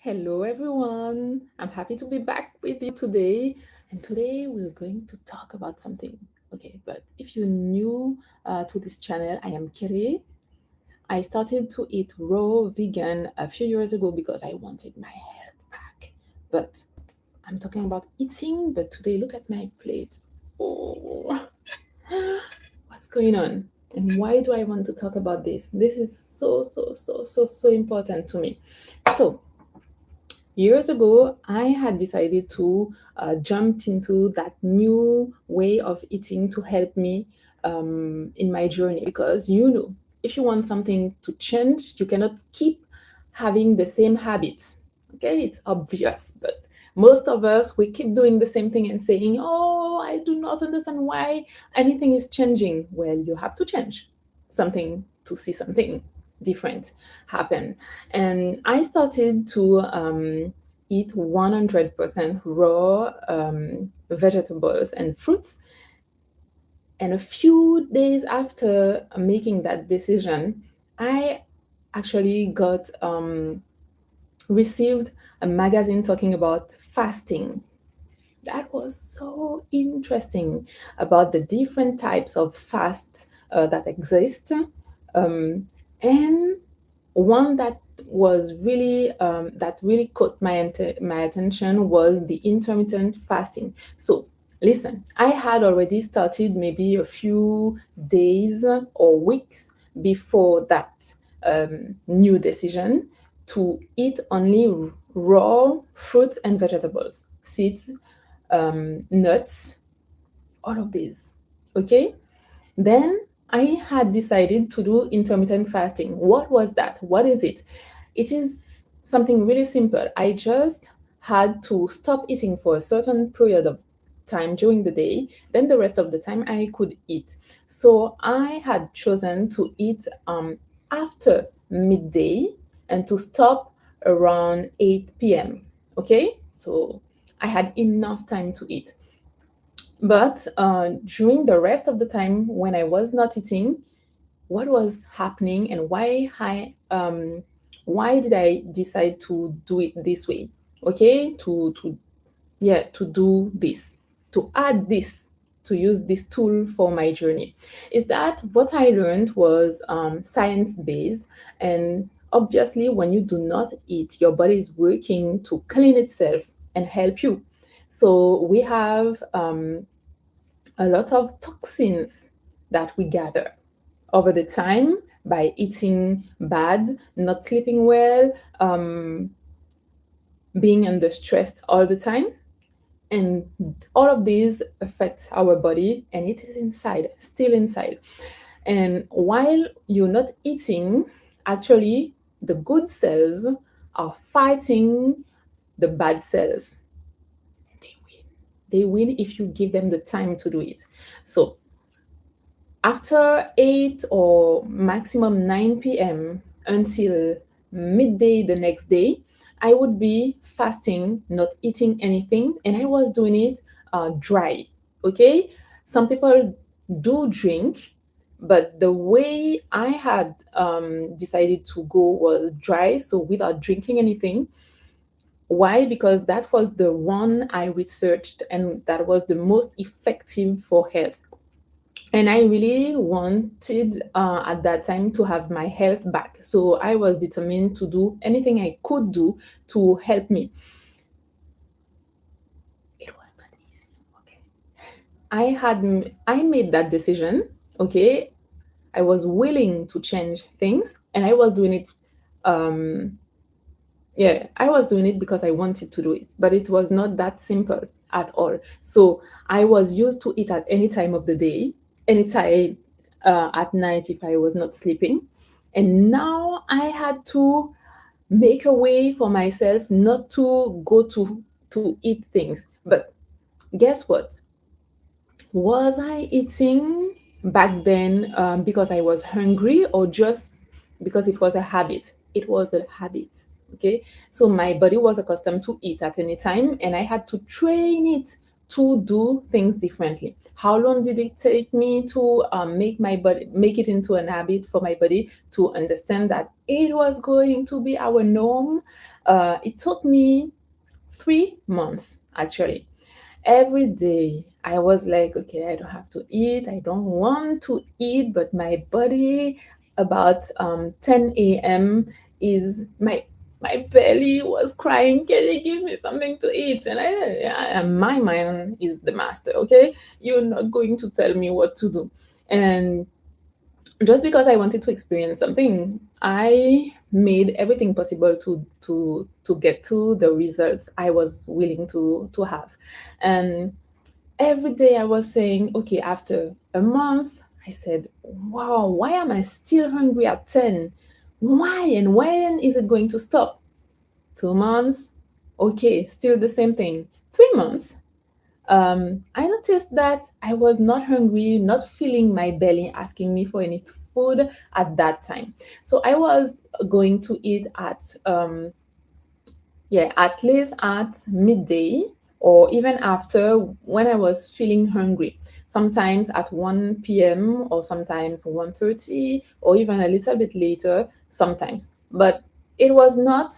Hello, everyone. I'm happy to be back with you today. And today we're going to talk about something. Okay, but if you're new to this channel, I am Kiri. I started to eat raw vegan a few years ago because I wanted my health back. But I'm talking about eating, but today look at my plate. Oh, what's going on? And why do I want to talk about this? This is so important to me. So, years ago, I had decided to jump into that new way of eating to help me in my journey because if you want something to change, you cannot keep having the same habits. Okay, it's obvious, but most of us we keep doing the same thing and saying, "Oh, I do not understand why anything is changing." Well, you have to change something to see something different happen. And I started to eat 100% raw vegetables and fruits. And a few days after making that decision, I actually got received a magazine talking about fasting. That was so interesting about the different types of fasts that exist. Um, and one that really caught my attention was the intermittent fasting. So listen, I had already started maybe a few days or weeks before that new decision to eat only raw fruits and vegetables, seeds, nuts, all of these. Okay, then I had decided to do intermittent fasting. What was that? What is it? It is something really simple. I just had to stop eating for a certain period of time during the day, then the rest of the time I could eat. So I had chosen to eat after midday and to stop around 8 p.m. Okay, so I had enough time to eat. But during the rest of the time when I was not eating, what was happening and why did I decide to do it this way? Okay, to do this, to add this, to use this tool for my journey, is that what I learned was science based. And obviously, when you do not eat, your body is working to clean itself and help you. So we have a lot of toxins that we gather over the time by eating bad, not sleeping well, being under stress all the time. And all of these affects our body and it is inside, still inside. And while you're not eating, actually, the good cells are fighting the bad cells. They win. They win if you give them the time to do it. So after 8 or maximum 9 p.m. until midday the next day, I would be fasting, not eating anything, and I was doing it dry. Okay? Some people do drink, but the way I had decided to go was dry, so without drinking anything. Why? Because that was the one I researched and that was the most effective for health. And I really wanted at that time to have my health back. So I was determined to do anything I could do to help me. It was not easy. Okay. I made that decision. Okay. I was willing to change things and I was doing it. Um, yeah, I was doing it because I wanted to do it, but it was not that simple at all. So I was used to it at any time of the day, anytime at night if I was not sleeping. And now I had to make a way for myself not to go to eat things. But guess what? Was I eating back then because I was hungry or just because it was a habit? It was a habit. Okay. So my body was accustomed to eat at any time and I had to train it to do things differently. How long did it take me to make it into an habit for my body to understand that it was going to be our norm? It took me 3 months actually. Every day I was like, okay, I don't have to eat, I don't want to eat, but my body about 10 a.m. is my belly was crying, can you give me something to eat? And my mind is the master, okay? You're not going to tell me what to do. And just because I wanted to experience something, I made everything possible to get to the results I was willing to have. And every day I was saying, okay, after a month, I said, wow, why am I still hungry at 10? Why and when is it going to stop? 2 months, okay, still the same thing. 3 months, I noticed that I was not hungry, not feeling my belly asking me for any food at that time. So I was going to eat at yeah, at least at midday or even after when I was feeling hungry. Sometimes at 1 p.m. or sometimes 1:30 or even a little bit later sometimes. But it was not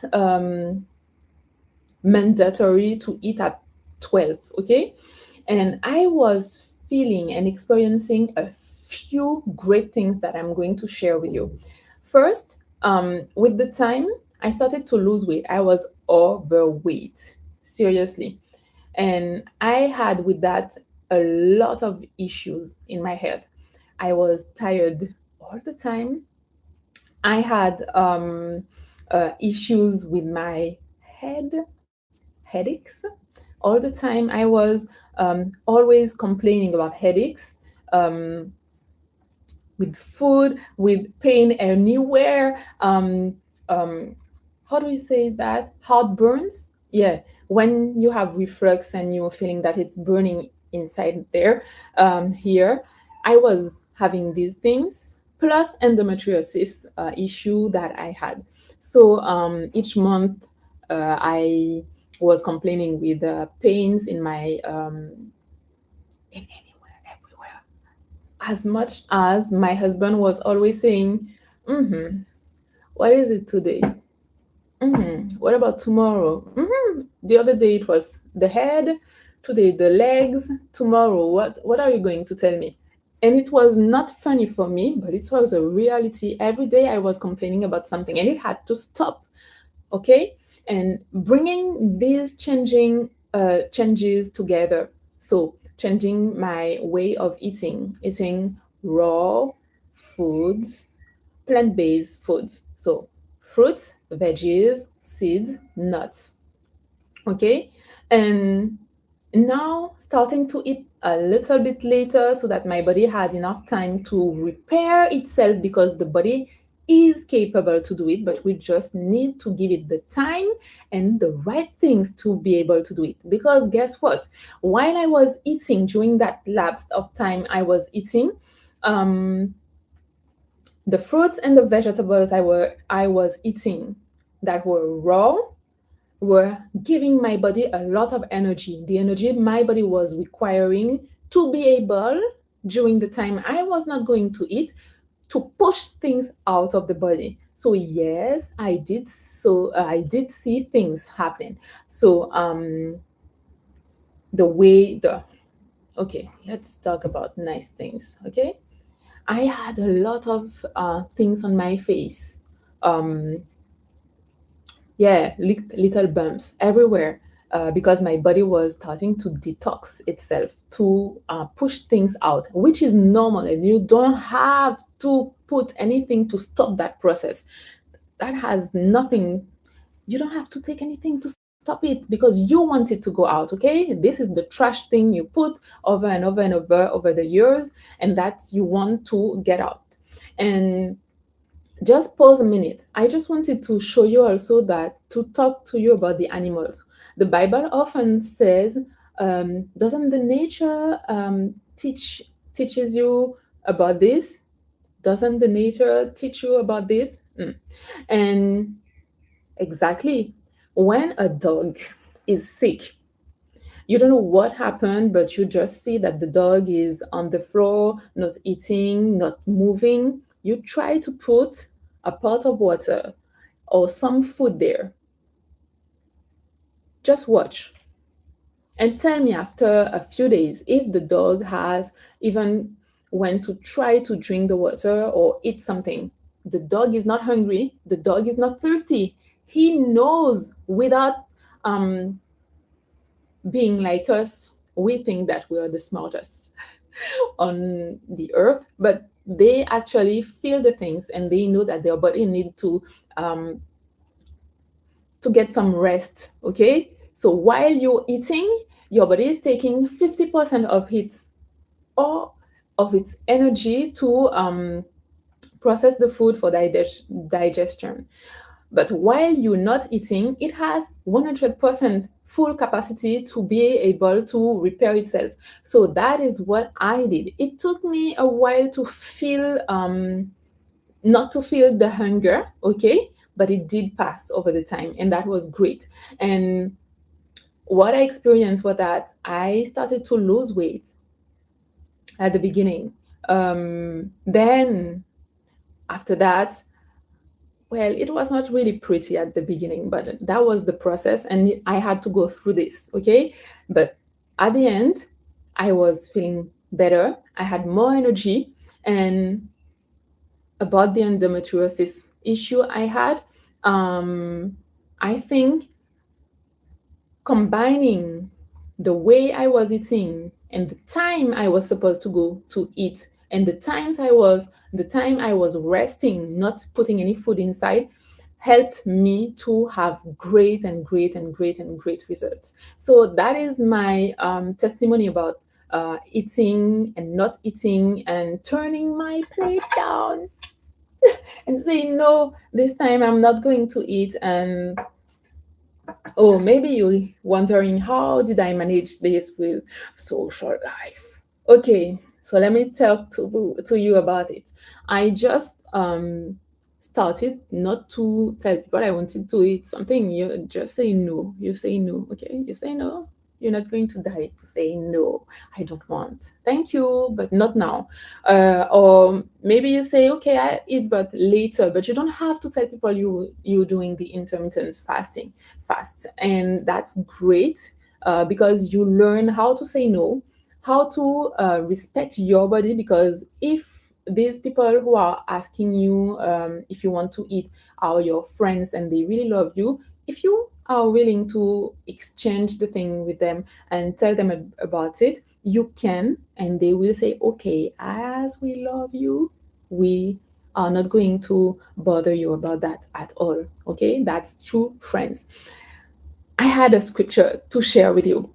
mandatory to eat at 12, okay? And I was feeling and experiencing a few great things that I'm going to share with you. First, with the time, I started to lose weight. I was overweight, seriously. And I had with that a lot of issues in my health. I was tired all the time. I had issues with my head, headaches all the time. I was always complaining about headaches, um, with food, with pain anywhere. How do we say that? Heartburns? Yeah, when you have reflux and you're feeling that it's burning inside there, here, I was having these things plus endometriosis issue that I had. So each month I was complaining with pains in my in anywhere, everywhere. As much as my husband was always saying, mm-hmm, what is it today? Mm-hmm. What about tomorrow? Mm-hmm. The other day it was the head, today the legs, tomorrow what are you going to tell me? And it was not funny for me, but it was a reality. Every day I was complaining about something and it had to stop, okay? And bringing these changing changes together. So changing my way of eating raw foods, plant-based foods. So fruits, veggies, seeds, nuts. Okay. And now starting to eat a little bit later so that my body had enough time to repair itself, because the body is capable to do it, but we just need to give it the time and the right things to be able to do it. Because guess what, while I was eating, during that lapse of time I was eating, um the fruits and the vegetables I was eating that were raw were giving my body a lot of energy, the energy my body was requiring to be able, during the time I was not going to eat, to push things out of the body. So yes, I did see things happen. So the way the okay, let's talk about nice things, okay? I had a lot of things on my face. Um, yeah, little bumps everywhere, because my body was starting to detox itself to push things out, which is normal, and you don't have to put anything to stop that process. That has nothing, you don't have to take anything to stop it because you want it to go out, okay? This is the trash thing you put over and over and over the years, and that you want to get out. And just pause a minute. I just wanted to show you also that, to talk to you about the animals. The Bible often says, doesn't the nature teaches you about this? Doesn't the nature teach you about this? Mm. And exactly, when a dog is sick, you don't know what happened, but you just see that the dog is on the floor, not eating, not moving. You try to put a pot of water or some food there. Just watch and tell me after a few days if the dog has even went to try to drink the water or eat something. The dog is not hungry, the dog is not thirsty. He knows without um, being like us. We think that we are the smartest on the earth, but they actually feel the things and they know that their body need um, to get some rest. Okay, so while you're eating, your body is taking 50% of its or of its energy to process the food for digestion. But while you're not eating, it has 100% full capacity to be able to repair itself. So that is what I did. It took me a while to feel, not to feel the hunger, okay? But it did pass over the time, and that was great. And what I experienced was that I started to lose weight at the beginning. Then after that, well, it was not really pretty at the beginning, but that was the process, and I had to go through this, okay? But at the end, I was feeling better. I had more energy. And about the endometriosis issue I had, I think combining the way I was eating and the time I was supposed to go to eat and the time I was resting, not putting any food inside, helped me to have great results. So that is my testimony about eating and not eating and turning my plate down and saying no, this time I'm not going to eat. And oh, maybe you're wondering, how did I manage this with social life? Okay, so let me talk to you about it. I just started not to tell people I wanted to eat something. You just say no. You say no, okay? You say no. You're not going to die to say no. I don't want. Thank you, but not now. Or maybe you say, okay, I eat, but later. But you don't have to tell people you're doing the intermittent fasting fast, and that's great because you learn how to say no, how to respect your body. Because if these people who are asking you if you want to eat are your friends and they really love you, if you are willing to exchange the thing with them and tell them about it, you can, and they will say, okay, as we love you, we are not going to bother you about that at all. Okay, that's true friends. I had a scripture to share with you.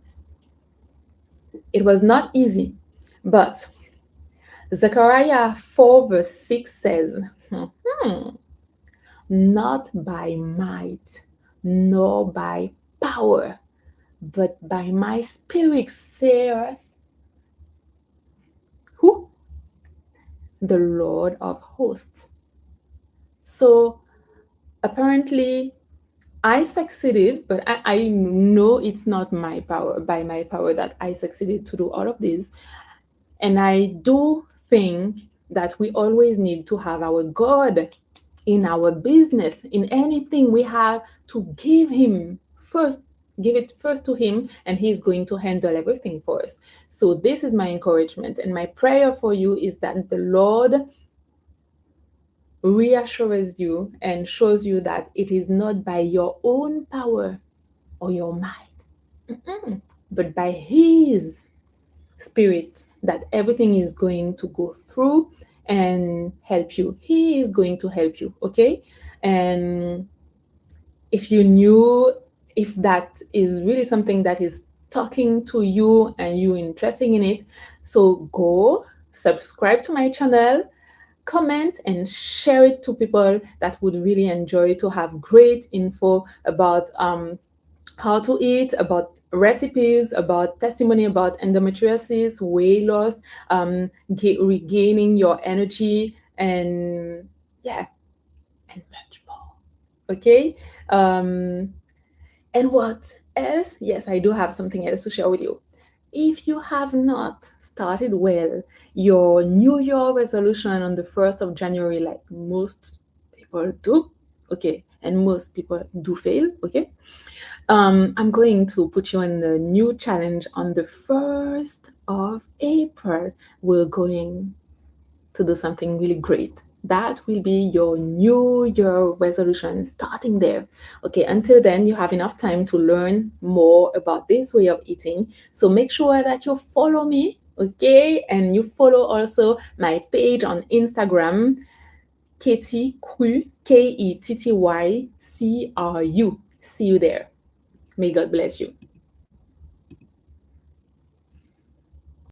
It was not easy, but Zechariah 4, verse 6 says, not by might, nor by power, but by my spirit, saith who? The Lord of hosts. So apparently, I succeeded, but I know it's not my power, by my power, that I succeeded to do all of this. And I do think that we always need to have our God in our business, in anything we have, to give Him first, give it first to Him, and He's going to handle everything for us. So, this is my encouragement. And my prayer for you is that the Lord reassures you and shows you that it is not by your own power or your might, but by His Spirit that everything is going to go through and help you. He is going to help you, okay? And if you knew, if that is really something that is talking to you and you're interested in it, so go subscribe to my channel, comment and share it to people that would really enjoy to have great info about how to eat, about recipes, about testimony about endometriosis, weight loss, regaining your energy, and yeah, and much more. Okay. And what else? Yes, I do have something else to share with you. If you have not started well your New Year resolution on the 1st of January, like most people do, okay, and most people do fail, okay, I'm going to put you on a new challenge on the 1st of April. We're going to do something really great. That will be your New Year resolution starting there. Okay, until then, you have enough time to learn more about this way of eating. So make sure that you follow me, okay? And you follow also my page on Instagram, Katie Cru, Kettycru. See you there. May God bless you.